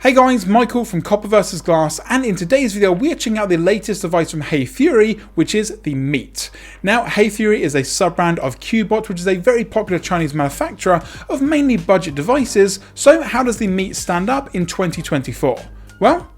Hey guys, Michael from Copper vs Glass, and in today's video we are checking out the latest device from Hafury, which is the Meet. Now Hafury is a sub-brand of Cubot, which is a very popular Chinese manufacturer of mainly budget devices. So how does the Meet stand up in 2024? Well,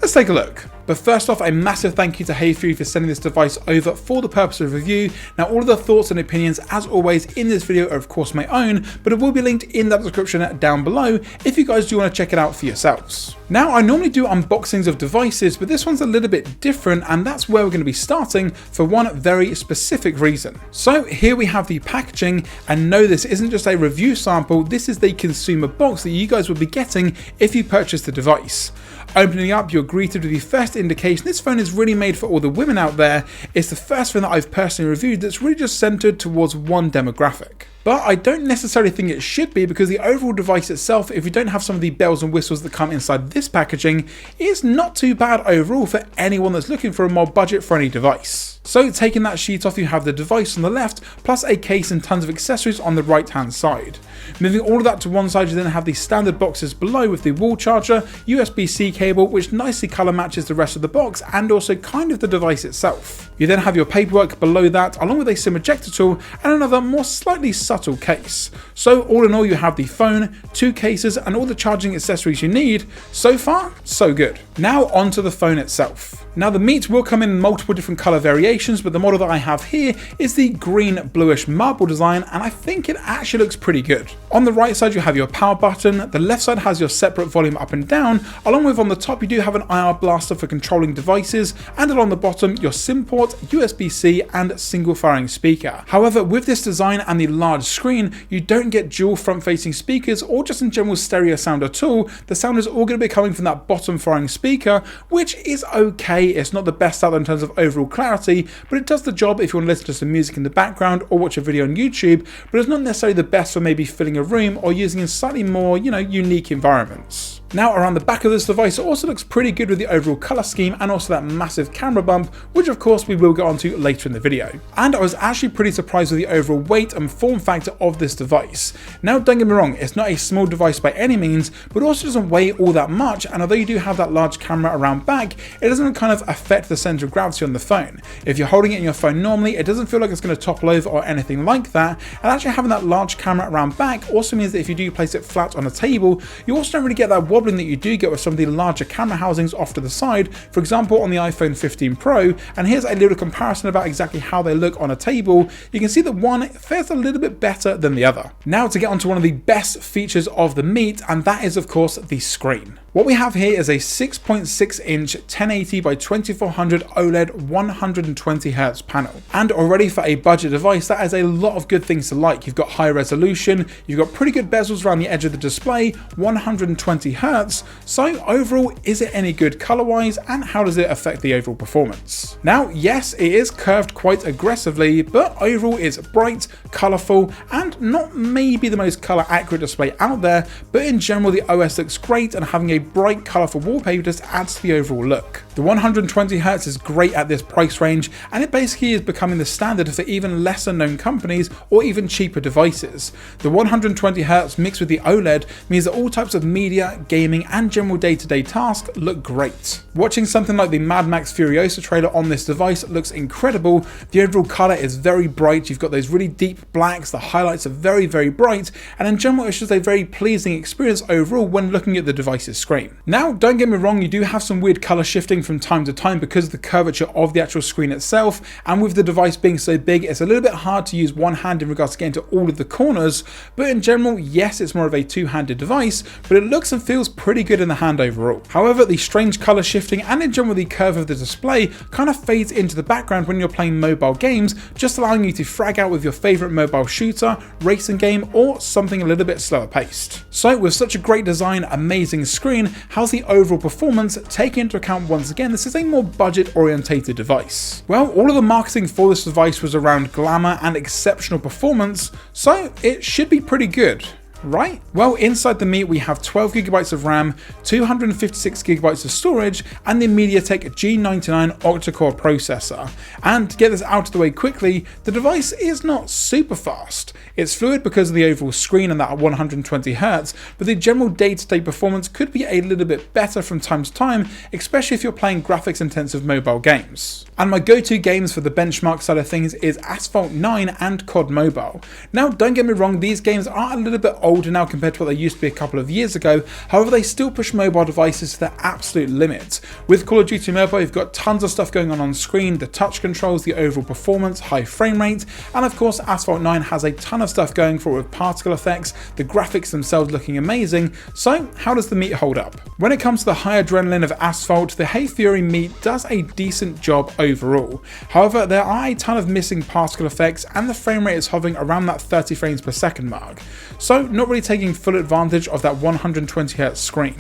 let's take a look. But first off, a massive thank you to Hafury for sending this device over for the purpose of review. Now all of the thoughts and opinions as always in this video are of course my own, but it will be linked in the description down below if you guys do want to check it out for yourselves. Now I normally do unboxings of devices, but this one's a little bit different, and that's where we're going to be starting for one very specific reason. So here we have the packaging, and no, this isn't just a review sample, this is the consumer box that you guys will be getting if you purchase the device. Opening up, you're greeted with the first indication this phone is really made for all the women out there. It's the first phone that I've personally reviewed that's really just centered towards one demographic. But I don't necessarily think it should be, because the overall device itself, if you don't have some of the bells and whistles that come inside this packaging, is not too bad overall for anyone that's looking for a more budget-friendly device. So taking that sheet off, you have the device on the left, plus a case and tons of accessories on the right-hand side. Moving all of that to one side, you then have the standard boxes below with the wall charger, USB-C cable, which nicely colour matches the rest of the box and also kind of the device itself. You then have your paperwork below that, along with a SIM ejector tool and another more slightly subtle case. So all in all, you have the phone, two cases and all the charging accessories you need. So far, so good. Now onto the phone itself. Now the Meet will come in multiple different colour variations, but the model that I have here is the green bluish marble design, and I think it actually looks pretty good. On the right side you have your power button, the left side has your separate volume up and down, along with on the top you do have an IR blaster for controlling devices, and along the bottom your SIM port, USB-C and single firing speaker. However, with this design and the large screen, you don't get dual front facing speakers or just in general stereo sound at all. The sound is all going to be coming from that bottom firing speaker, which is okay. It's not the best out there in terms of overall clarity, but it does the job if you want to listen to some music in the background or watch a video on YouTube, but it's not necessarily the best for maybe filling a room or using in slightly more, unique environments. Now around the back of this device, it also looks pretty good with the overall colour scheme and also that massive camera bump, which of course we will get onto later in the video. And I was actually pretty surprised with the overall weight and form factor of this device. Now don't get me wrong, it's not a small device by any means, but also doesn't weigh all that much, and although you do have that large camera around back, it doesn't kind of affect the centre of gravity on the phone. If you're holding it in your phone normally, it doesn't feel like it's going to topple over or anything like that, and actually having that large camera around back also means that if you do place it flat on a table, you also don't really get that wobbling that you do get with some of the larger camera housings off to the side, for example on the iPhone 15 Pro, and here's a little comparison about exactly how they look on a table. You can see that one fares a little bit better than the other. Now to get onto one of the best features of the Meet, and that is of course the screen. What we have here is a 6.6 inch 1080 by 2400 OLED 120Hz panel. And already for a budget device, that has a lot of good things to like. You've got high resolution, you've got pretty good bezels around the edge of the display, 120Hz. So overall, is it any good color wise, and how does it affect the overall performance? Now, yes, it is curved quite aggressively, but overall it's bright, colorful, and not maybe the most color accurate display out there, but in general the OS looks great, and having a bright colourful wallpaper just adds to the overall look. The 120Hz is great at this price range, and it basically is becoming the standard for even lesser known companies or even cheaper devices. The 120Hz mixed with the OLED means that all types of media, gaming and general day-to-day tasks look great. Watching something like the Mad Max Furiosa trailer on this device looks incredible. The overall colour is very bright, you've got those really deep blacks, the highlights are very bright, and in general it's just a very pleasing experience overall when looking at the device's screen. Now don't get me wrong, you do have some weird colour shifting from time to time because of the curvature of the actual screen itself, and with the device being so big it's a little bit hard to use one hand in regards to getting to all of the corners, but in general yes, it's more of a two-handed device, but it looks and feels pretty good in the hand overall. However, the strange colour shifting and in general the curve of the display kind of fades into the background when you're playing mobile games, just allowing you to frag out with your favourite mobile shooter, racing game or something a little bit slower paced. So with such a great design, amazing screen, how's the overall performance, taking into account once again this is a more budget orientated device? Well, all of the marketing for this device was around glamour and exceptional performance, so it should be pretty good. right? Well, inside the Meet we have 12 gigabytes of RAM, 256 gigabytes of storage, and the MediaTek G99 octa-core processor. And to get this out of the way quickly, the device is not super fast. It's fluid because of the overall screen and that 120Hz, but the general day-to-day performance could be a little bit better from time to time, especially if you're playing graphics-intensive mobile games. And my go-to games for the benchmark side of things is Asphalt 9 and COD Mobile. Now, don't get me wrong, these games are a little bit older now compared to what they used to be a couple of years ago, however they still push mobile devices to their absolute limit. With Call of Duty Mobile, you've got tons of stuff going on screen, the touch controls, the overall performance, high frame rate, and of course Asphalt 9 has a ton of stuff going for it with particle effects, the graphics themselves looking amazing. So how does the Meet hold up? When it comes to the high adrenaline of Asphalt, the Hafury Meet does a decent job overall. However, there are a ton of missing particle effects and the frame rate is hovering around that 30 frames per second mark, so not really taking full advantage of that 120Hz screen.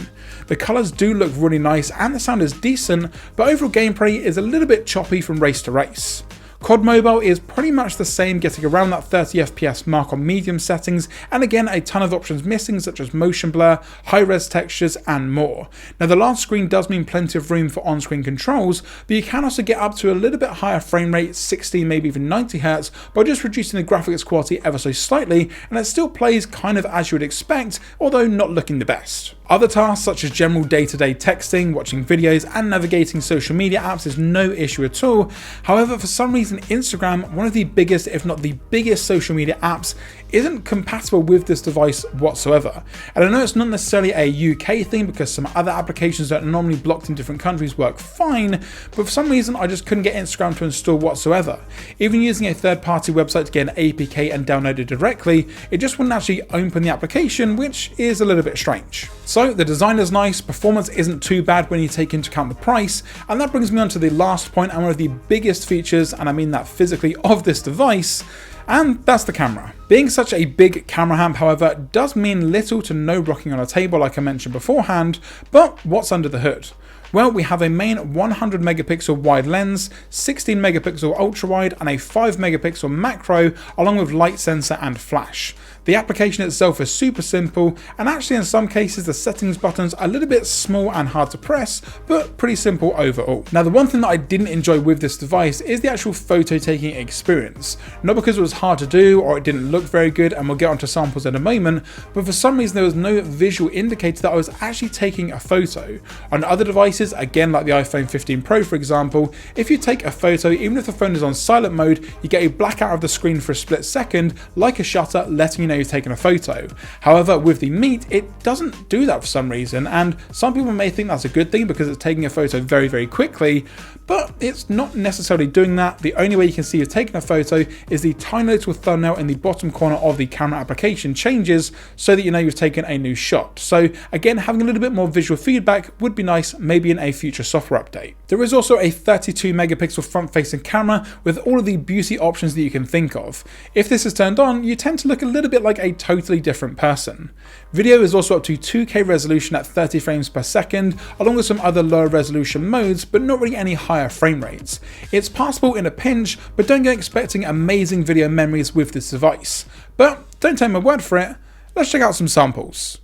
The colours do look really nice and the sound is decent, but overall gameplay is a little bit choppy from race to race. COD Mobile is pretty much the same, getting around that 30 FPS mark on medium settings, and again a ton of options missing such as motion blur, high-res textures and more. Now the large screen does mean plenty of room for on-screen controls, but you can also get up to a little bit higher frame rate, 60 maybe even 90Hz, by just reducing the graphics quality ever so slightly, and it still plays kind of as you would expect, although not looking the best. Other tasks such as general day-to-day texting, watching videos and navigating social media apps is no issue at all. However, for some reason Instagram, one of the biggest if not the biggest social media apps, isn't compatible with this device whatsoever. And I know it's not necessarily a UK thing because some other applications that are normally blocked in different countries work fine, but for some reason I just couldn't get Instagram to install whatsoever. Even using a third-party website to get an APK and download it directly, it just wouldn't actually open the application, which is a little bit strange. So the design is nice, performance isn't too bad when you take into account the price, and that brings me on to the last point and one of the biggest features, and I mean that physically, of this device, and that's the camera. Being such a big camera amp, however, does mean little to no rocking on a table like I mentioned beforehand, but what's under the hood? Well, we have a main 100 megapixel wide lens, 16 megapixel ultra wide and a 5 megapixel macro along with light sensor and flash. The application itself is super simple, and actually in some cases the settings buttons are a little bit small and hard to press, but pretty simple overall. Now the one thing that I didn't enjoy with this device is the actual photo taking experience. Not because it was hard to do or it didn't look very good, and we'll get onto samples in a moment, but for some reason there was no visual indicator that I was actually taking a photo. On other devices, again like the iPhone 15 Pro for example, if you take a photo, even if the phone is on silent mode, you get a blackout of the screen for a split second, like a shutter letting you know you've taken a photo. However, with the Meet, it doesn't do that for some reason, and some people may think that's a good thing because it's taking a photo very, very quickly, but it's not necessarily doing that. The only way you can see you've taken a photo is the tiny little thumbnail in the bottom corner of the camera application changes so that you know you've taken a new shot. So again, having a little bit more visual feedback would be nice, maybe in a future software update. There is also a 32 megapixel front-facing camera with all of the beauty options that you can think of. If this is turned on, you tend to look a little bit like a totally different person. Video is also up to 2K resolution at 30 frames per second, along with some other lower resolution modes, but not really any higher frame rates. It's passable in a pinch, but don't go expecting amazing video memories with this device. But don't take my word for it, let's check out some samples.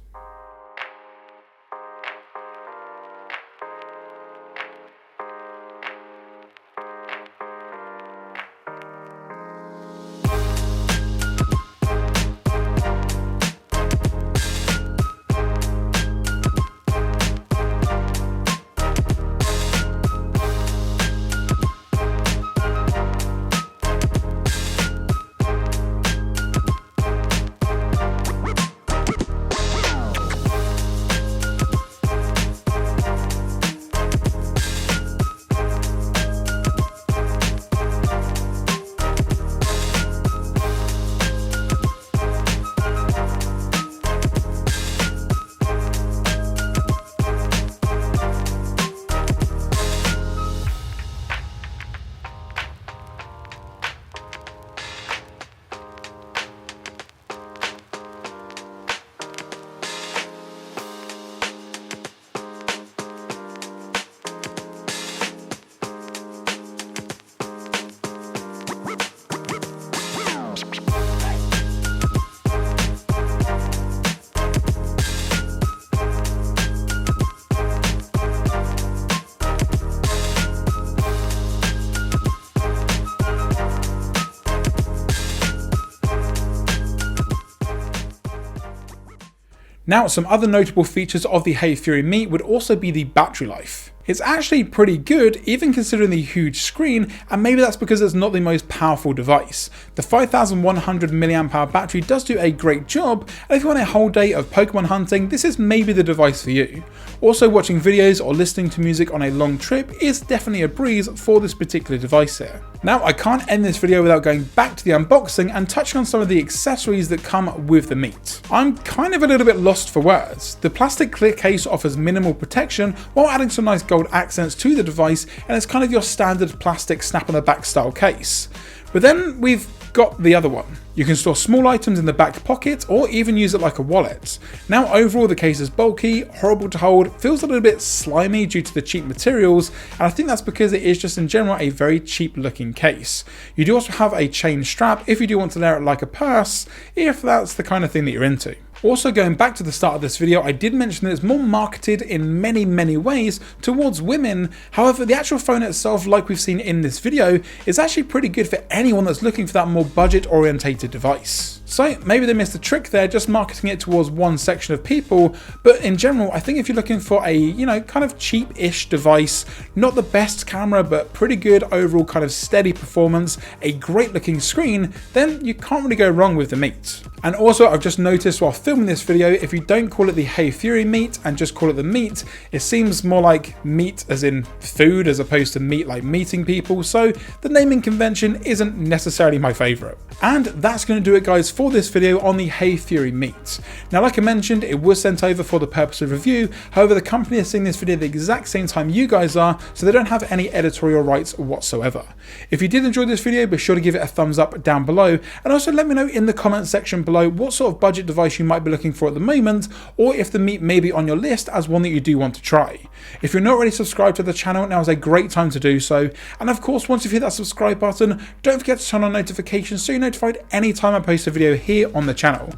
Now, some other notable features of the Hafury Meet would also be the battery life. It's actually pretty good, even considering the huge screen, and maybe that's because it's not the most powerful device. The 5100 mAh battery does do a great job, and if you want a whole day of Pokemon hunting, this is maybe the device for you. Also, watching videos or listening to music on a long trip is definitely a breeze for this particular device here. Now, I can't end this video without going back to the unboxing and touching on some of the accessories that come with the Meet. I'm kind of a little bit lost for words. The plastic clear case offers minimal protection while adding some nice gold accents to the device, and it's kind of your standard plastic snap on the back style case. But then we've got the other one. You can store small items in the back pocket or even use it like a wallet. Now, overall the case is bulky, horrible to hold, feels a little bit slimy due to the cheap materials, and I think that's because it is just in general a very cheap looking case. You do also have a chain strap if you do want to layer it like a purse, if that's the kind of thing that you're into. Also, going back to the start of this video, I did mention that it's more marketed in many ways towards women. However, the actual phone itself, like we've seen in this video, is actually pretty good for anyone that's looking for that more budget orientated device. So maybe they missed a trick there, just marketing it towards one section of people, but in general, I think if you're looking for a, kind of cheap-ish device, not the best camera, but pretty good overall kind of steady performance, a great looking screen, then you can't really go wrong with the Meet. And also, I've just noticed while filming this video, if you don't call it the Hafury Meet and just call it the Meet, it seems more like meat as in food as opposed to meet like meeting people, so the naming convention isn't necessarily my favourite. And that's going to do it, guys, for this video on the Hafury Meet. Now, like I mentioned, it was sent over for the purpose of review. However, the company is seeing this video at the exact same time you guys are, so they don't have any editorial rights whatsoever. If you did enjoy this video, be sure to give it a thumbs up down below, and also let me know in the comment section below what sort of budget device you might be looking for at the moment, or if the Meet may be on your list as one that you do want to try. If you're not already subscribed to the channel, now is a great time to do so, and of course, once you've hit that subscribe button, don't forget to turn on notifications so you're notified anytime I post a video here on the channel.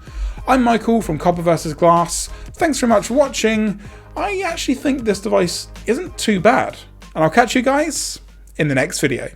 I'm Michael from Copper vs Glass. Thanks very much for watching. I actually think this device isn't too bad, and I'll catch you guys in the next video.